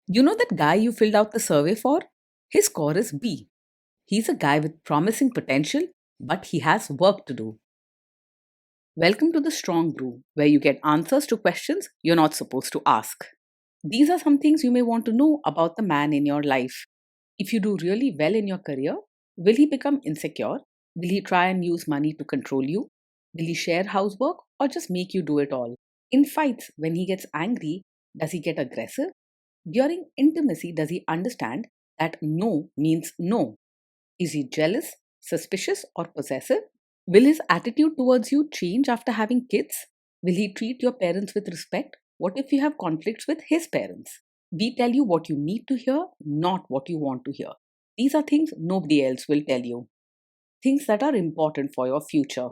You know that guy you filled out the survey for? His score is B. He's a guy with promising potential, but he has work to do. Welcome to the Strong Brew, where you get answers to questions you're not supposed to ask. These are some things you may want to know about the man in your life. If you do really well in your career, will he become insecure? Will he try and use money to control you? Will he share housework or just make you do it all? In fights, when he gets angry, does he get aggressive? During intimacy, does he understand that no means no? Is he jealous, suspicious, or possessive? Will his attitude towards you change after having kids? Will he treat your parents with respect? What if you have conflicts with his parents? We tell you what you need to hear, not what you want to hear. These are things nobody else will tell you, things that are important for your future.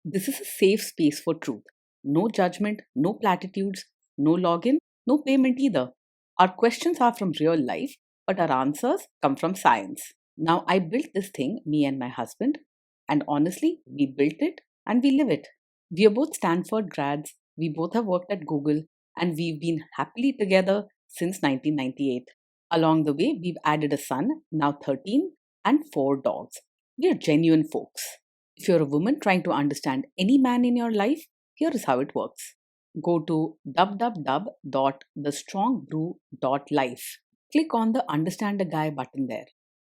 This is a safe space for truth. No judgment, no platitudes, no login, no payment either. Our questions are from real life, but our answers come from science. Now, I built this thing, me and my husband, and honestly, we built it and we live it. We are both Stanford grads, we both have worked at Google, and we've been happily together since 1998. Along the way, we've added a son, now 13, and 4 dogs. We are genuine folks. If you're a woman trying to understand any man in your life, here is how it works. Go to www.thestrongbrew.life. Click on the Understand a Guy button there.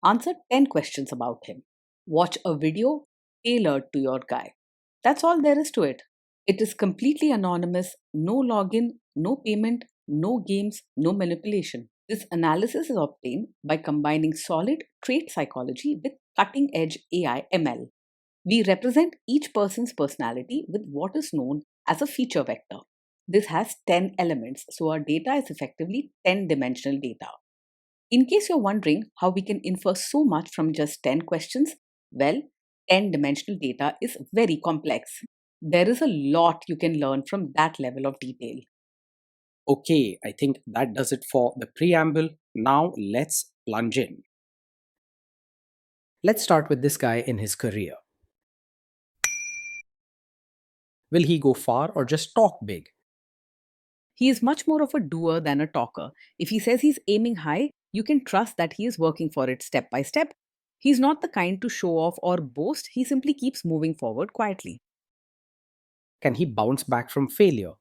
Answer 10 questions about him. Watch a video tailored to your guy. That's all there is to it. It is completely anonymous, no login, no payment, no games, no manipulation. This analysis is obtained by combining solid trait psychology with cutting edge AI ML. We represent each person's personality with what is known as a feature vector. This has 10 elements, so our data is effectively 10 dimensional data. In case you're wondering how we can infer so much from just 10 questions, well, 10 dimensional data is very complex. There is a lot you can learn from that level of detail. Okay, I think that does it for the preamble. Now let's plunge in. Let's start with this guy in his career. Will he go far or just talk big? He is much more of a doer than a talker. If he says he's aiming high, you can trust that he is working for it step by step. He's not the kind to show off or boast, he simply keeps moving forward quietly. Can he bounce back from failure?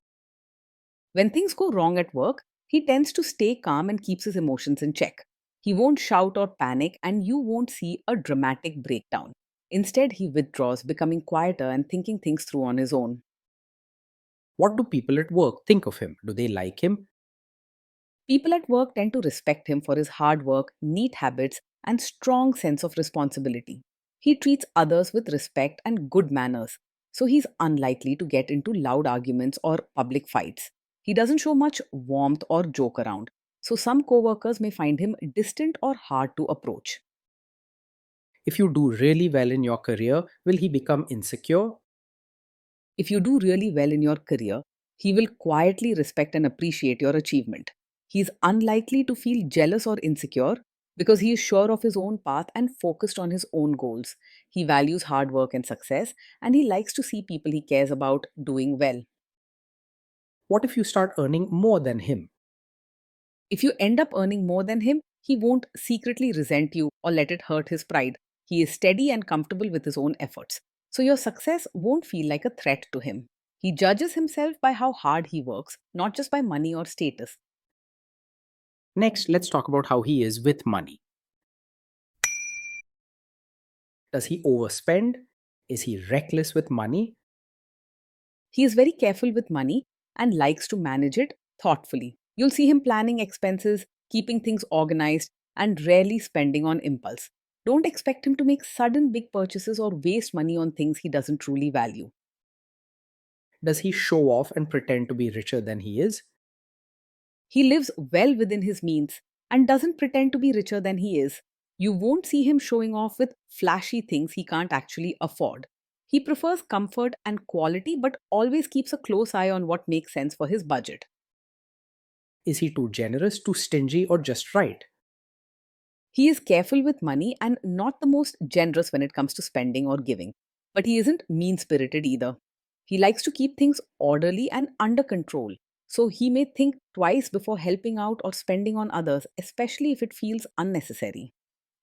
When things go wrong at work, he tends to stay calm and keeps his emotions in check. He won't shout or panic, and you won't see a dramatic breakdown. Instead, he withdraws, becoming quieter and thinking things through on his own. What do people at work think of him? Do they like him? People at work tend to respect him for his hard work, neat habits, and strong sense of responsibility. He treats others with respect and good manners, so he's unlikely to get into loud arguments or public fights. He doesn't show much warmth or joke around, so some coworkers may find him distant or hard to approach. If you do really well in your career, will he become insecure? If you do really well in your career, he will quietly respect and appreciate your achievement. He is unlikely to feel jealous or insecure because he is sure of his own path and focused on his own goals. He values hard work and success, and he likes to see people he cares about doing well. What if you start earning more than him? If you end up earning more than him, he won't secretly resent you or let it hurt his pride. He is steady and comfortable with his own efforts. So your success won't feel like a threat to him. He judges himself by how hard he works, not just by money or status. Next, let's talk about how he is with money. Does he overspend? Is he reckless with money? He is very careful with money and likes to manage it thoughtfully. You'll see him planning expenses, keeping things organized, and rarely spending on impulse. Don't expect him to make sudden big purchases or waste money on things he doesn't truly value. Does he show off and pretend to be richer than he is? He lives well within his means and doesn't pretend to be richer than he is. You won't see him showing off with flashy things he can't actually afford. He prefers comfort and quality but always keeps a close eye on what makes sense for his budget. Is he too generous, too stingy, or just right? He is careful with money and not the most generous when it comes to spending or giving. But he isn't mean spirited either. He likes to keep things orderly and under control. So he may think twice before helping out or spending on others, especially if it feels unnecessary.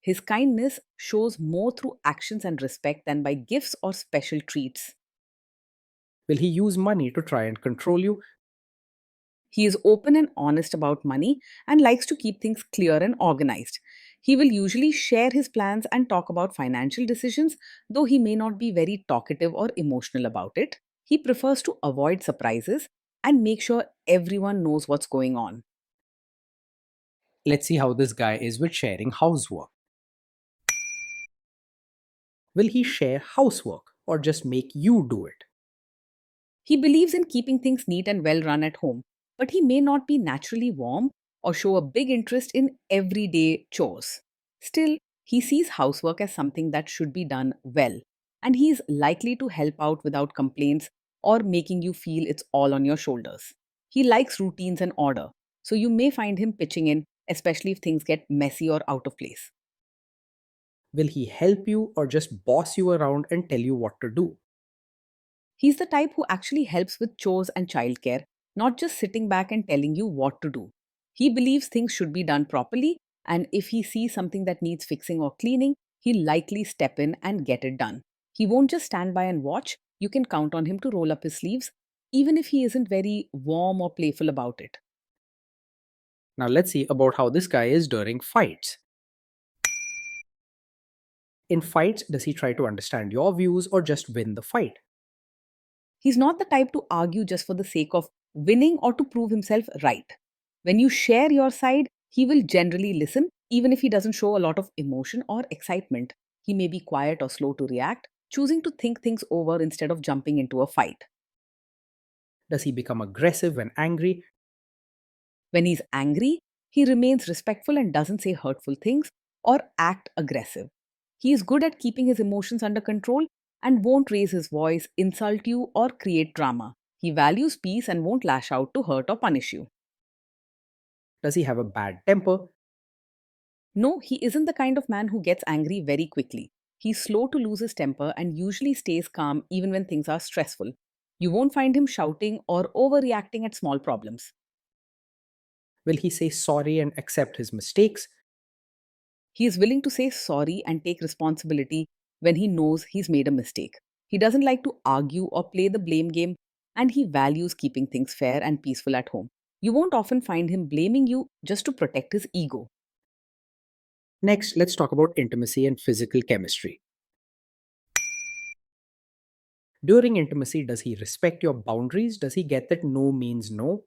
His kindness shows more through actions and respect than by gifts or special treats. Will he use money to try and control you? He is open and honest about money and likes to keep things clear and organized. He will usually share his plans and talk about financial decisions, though he may not be very talkative or emotional about it. He prefers to avoid surprises and make sure everyone knows what's going on. Let's see how this guy is with sharing housework. Will he share housework or just make you do it? He believes in keeping things neat and well run at home, but he may not be naturally warm or show a big interest in everyday chores. Still, he sees housework as something that should be done well, and he is likely to help out without complaints or making you feel it's all on your shoulders. He likes routines and order, so you may find him pitching in, especially if things get messy or out of place. Will he help you or just boss you around and tell you what to do? He's the type who actually helps with chores and childcare, not just sitting back and telling you what to do. He believes things should be done properly, and if he sees something that needs fixing or cleaning, he'll likely step in and get it done. He won't just stand by and watch, you can count on him to roll up his sleeves, even if he isn't very warm or playful about it. Now let's see about how this guy is during fights. In fights, does he try to understand your views or just win the fight? He's not the type to argue just for the sake of winning or to prove himself right. When you share your side, he will generally listen, even if he doesn't show a lot of emotion or excitement. He may be quiet or slow to react, choosing to think things over instead of jumping into a fight. Does he become aggressive when angry? When he's angry, he remains respectful and doesn't say hurtful things or act aggressive. He is good at keeping his emotions under control and won't raise his voice, insult you, or create drama. He values peace and won't lash out to hurt or punish you. Does he have a bad temper? No, he isn't the kind of man who gets angry very quickly. He's slow to lose his temper and usually stays calm even when things are stressful. You won't find him shouting or overreacting at small problems. Will he say sorry and accept his mistakes? He is willing to say sorry and take responsibility when he knows he's made a mistake. He doesn't like to argue or play the blame game, and he values keeping things fair and peaceful at home. You won't often find him blaming you just to protect his ego. Next, let's talk about intimacy and physical chemistry. During intimacy, does he respect your boundaries? Does he get that no means no?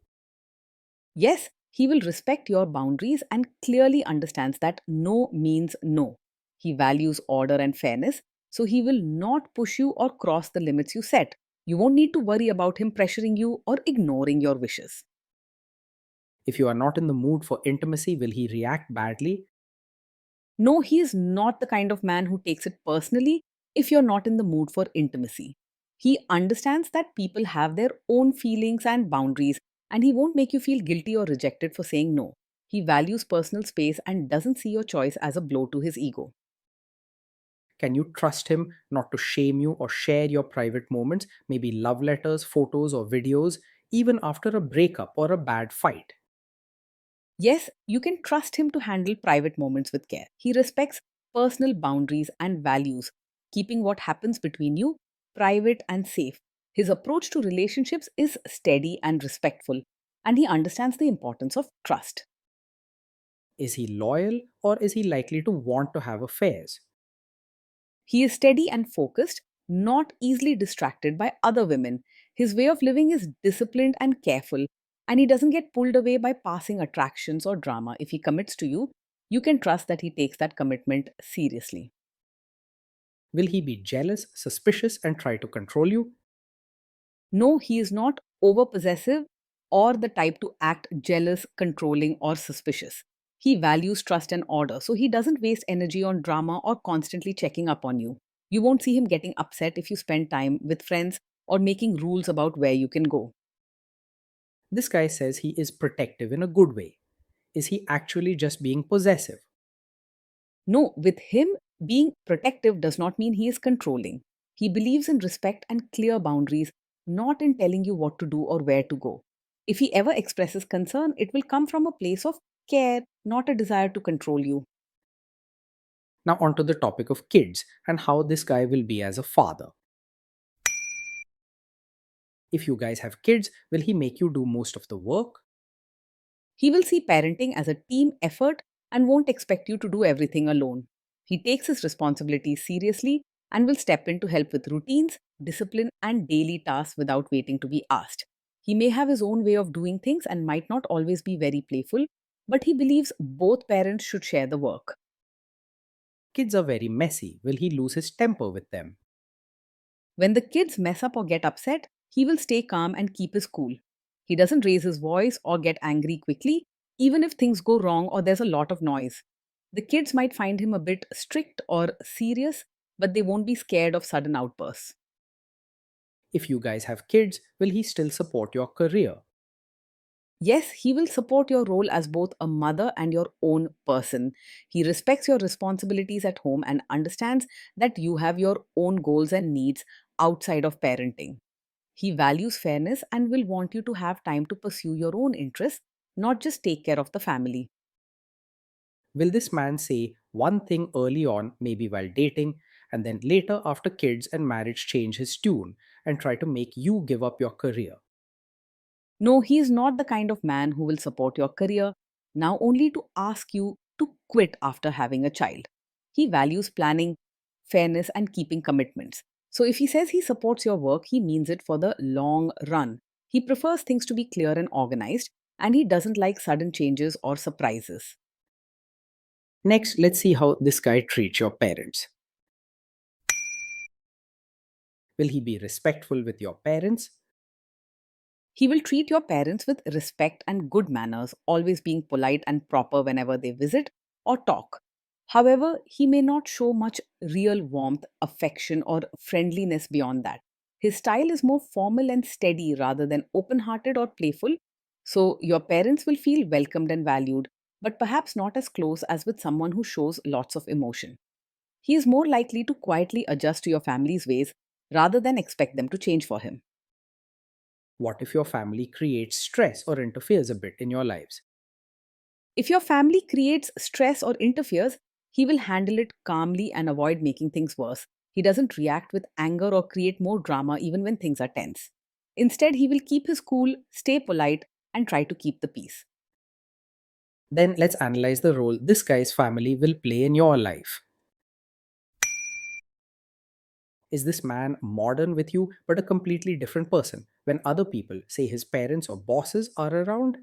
Yes, he will respect your boundaries and clearly understands that no means no. He values order and fairness, so he will not push you or cross the limits you set. You won't need to worry about him pressuring you or ignoring your wishes. If you are not in the mood for intimacy, will he react badly? No, he is not the kind of man who takes it personally if you're not in the mood for intimacy. He understands that people have their own feelings and boundaries, and he won't make you feel guilty or rejected for saying no. He values personal space and doesn't see your choice as a blow to his ego. Can you trust him not to shame you or share your private moments, maybe love letters, photos, or videos, even after a breakup or a bad fight? Yes, you can trust him to handle private moments with care. He respects personal boundaries and values, keeping what happens between you private and safe. His approach to relationships is steady and respectful, and he understands the importance of trust. Is he loyal or is he likely to want to have affairs? He is steady and focused, not easily distracted by other women. His way of living is disciplined and careful, and he doesn't get pulled away by passing attractions or drama. If he commits to you, you can trust that he takes that commitment seriously. Will he be jealous, suspicious, and try to control you? No, he is not over possessive or the type to act jealous, controlling, or suspicious. He values trust and order, so he doesn't waste energy on drama or constantly checking up on you. You won't see him getting upset if you spend time with friends or making rules about where you can go. This guy says he is protective in a good way. Is he actually just being possessive? No, with him, being protective does not mean he is controlling. He believes in respect and clear boundaries, not in telling you what to do or where to go. If he ever expresses concern, it will come from a place of care, not a desire to control you. Now, onto the topic of kids and how this guy will be as a father. If you guys have kids, will he make you do most of the work? He will see parenting as a team effort and won't expect you to do everything alone. He takes his responsibilities seriously and will step in to help with routines, discipline, and daily tasks without waiting to be asked. He may have his own way of doing things and might not always be very playful, but he believes both parents should share the work. Kids are very messy. Will he lose his temper with them? When the kids mess up or get upset, he will stay calm and keep his cool. He doesn't raise his voice or get angry quickly, even if things go wrong or there's a lot of noise. The kids might find him a bit strict or serious, but they won't be scared of sudden outbursts. If you guys have kids, will he still support your career? Yes, he will support your role as both a mother and your own person. He respects your responsibilities at home and understands that you have your own goals and needs outside of parenting. He values fairness and will want you to have time to pursue your own interests, not just take care of the family. Will this man say one thing early on, maybe while dating, and then later after kids and marriage change his tune and try to make you give up your career? No, he is not the kind of man who will support your career, now only to ask you to quit after having a child. He values planning, fairness, and keeping commitments. So if he says he supports your work, he means it for the long run. He prefers things to be clear and organized, and he doesn't like sudden changes or surprises. Next, let's see how this guy treats your parents. Will he be respectful with your parents? He will treat your parents with respect and good manners, always being polite and proper whenever they visit or talk. However, he may not show much real warmth, affection, or friendliness beyond that. His style is more formal and steady rather than open hearted or playful, so your parents will feel welcomed and valued, but perhaps not as close as with someone who shows lots of emotion. He is more likely to quietly adjust to your family's ways rather than expect them to change for him. What if your family creates stress or interferes a bit in your lives? If your family creates stress or interferes, he will handle it calmly and avoid making things worse. He doesn't react with anger or create more drama even when things are tense. Instead, he will keep his cool, stay polite, and try to keep the peace. Then let's analyze the role this guy's family will play in your life. Is this man modern with you but a completely different person when other people, say his parents or bosses, are around?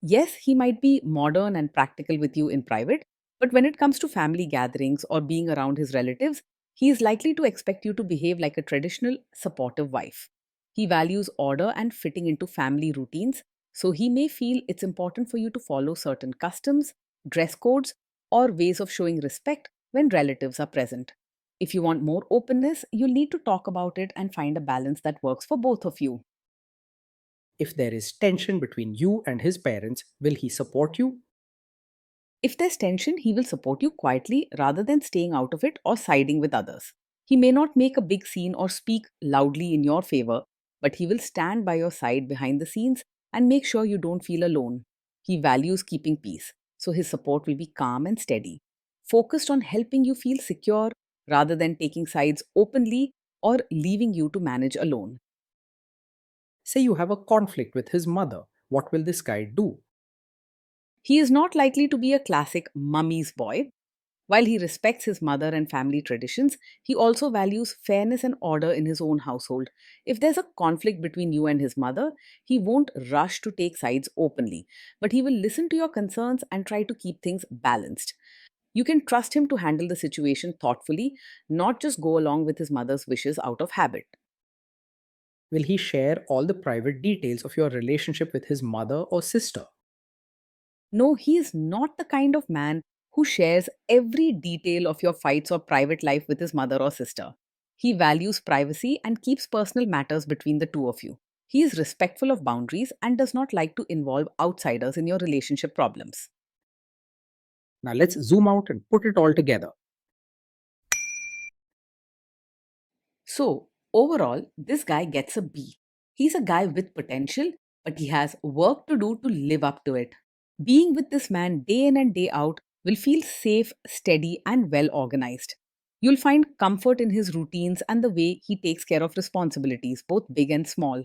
Yes, he might be modern and practical with you in private, but when it comes to family gatherings or being around his relatives, he is likely to expect you to behave like a traditional, supportive wife. He values order and fitting into family routines, so he may feel it's important for you to follow certain customs, dress codes, or ways of showing respect when relatives are present. If you want more openness, you'll need to talk about it and find a balance that works for both of you. If there is tension between you and his parents, will he support you? If there's tension, he will support you quietly rather than staying out of it or siding with others. He may not make a big scene or speak loudly in your favor, but he will stand by your side behind the scenes and make sure you don't feel alone. He values keeping peace, so his support will be calm and steady, focused on helping you feel secure rather than taking sides openly or leaving you to manage alone. Say you have a conflict with his mother. What will this guy do? He is not likely to be a classic mummy's boy. While he respects his mother and family traditions, he also values fairness and order in his own household. If there's a conflict between you and his mother, he won't rush to take sides openly, but he will listen to your concerns and try to keep things balanced. You can trust him to handle the situation thoughtfully, not just go along with his mother's wishes out of habit. Will he share all the private details of your relationship with his mother or sister? No, he is not the kind of man who shares every detail of your fights or private life with his mother or sister. He values privacy and keeps personal matters between the two of you. He is respectful of boundaries and does not like to involve outsiders in your relationship problems. Now let's zoom out and put it all together. So, overall, this guy gets a B. He's a guy with potential, but he has work to do to live up to it. Being with this man day in and day out will feel safe, steady, and well organized. You'll find comfort in his routines and the way he takes care of responsibilities, both big and small.